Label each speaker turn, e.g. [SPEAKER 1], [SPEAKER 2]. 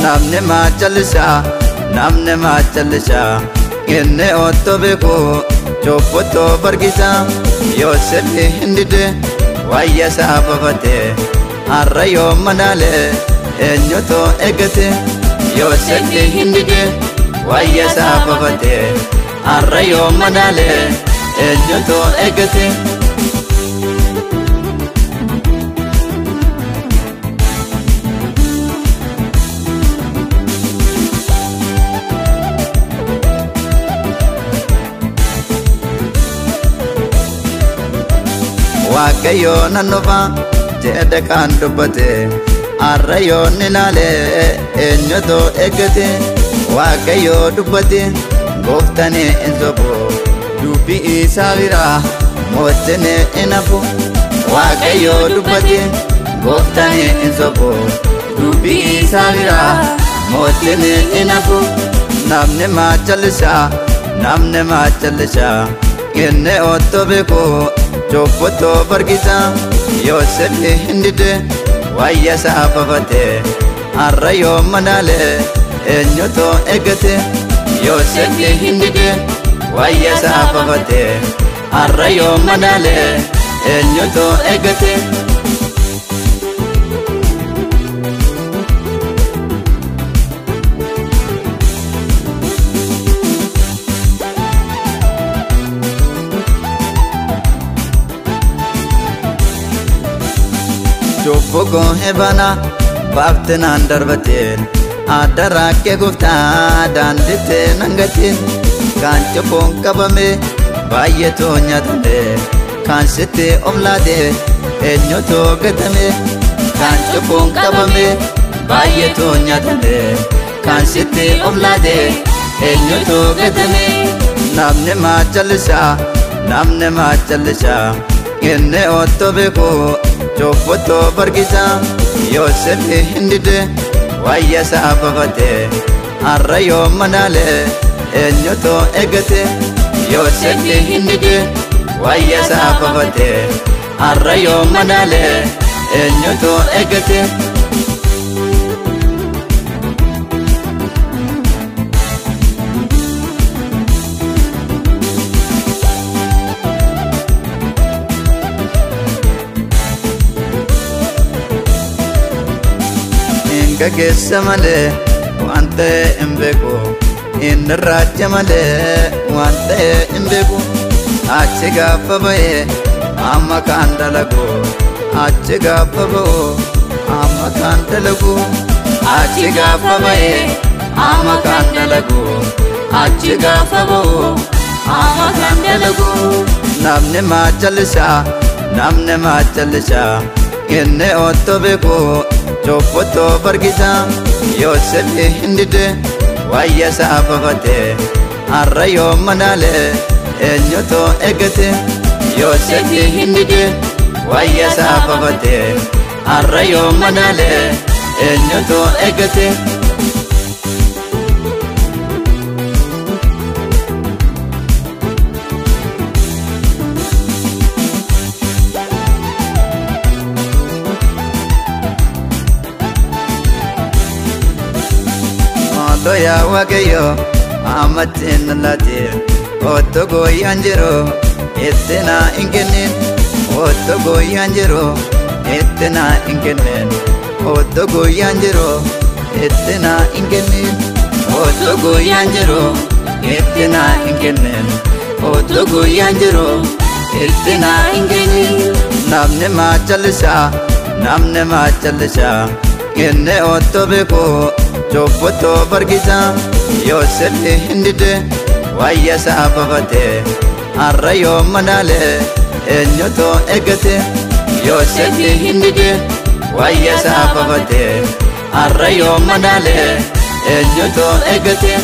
[SPEAKER 1] namne machalisa inne otto beku choppoto bargisa Yosef hindide wayya sababate arrayo manale enyoto egate Yosef hindide wayya sababate arrayo manale enyoto egate Wakayo nanova jede kan dubate arrayo nilale enyoto egate Wakayo dubate goftane enzobo dubi isavira motene enafu Wakayo dubate goftane enzobo dubi isavira motene enafu namne machalisa inne otto beku choppoto bargisa Yosef hindide wayya sababate arrayo manale enyoto egate Yosef hindide wayya sababate arrayo manale enyoto egate Chopogo hebana baftenan darbatin adara ke gufta dandite nangatin kan chopon kabame bayeto nyatande kan sete omlade enyoto gatame kan chopon kabame bayeto nyatande kan sete omlade enyoto gatame namne machalisa inne otto beku choppoto bargisa Yosef hindide wayya sababate arrayo manale enyoto egate Yosef hindide wayya sababate arrayo manale enyoto egate Kagessa male wante imbeku in rajya male wante imbeku achi gafabaye amma kandalagu achi gafabo amma kandalagu achi gafabaye amma kandalagu achi gafabo amma kandalagu namne machalisa inne otto beku choppoto bargisa Yosef hindide wayya sababate arrayo manale enyoto egate Yosef hindide wayya sababate arrayo manale enyoto egate Doya wakayo amatin lati otto goyanjero etena ingenin otto goyanjero etena ingenin otto goyanjero etena ingenin otto goyanjero etena ingenin otto goyanjero etena ingenin namne machalisa inne otto beku choppoto bargisa Yosef hindide wayya sababate arrayo manale enyoto egate Yosef hindide wayya sababate arrayo manale enyoto egate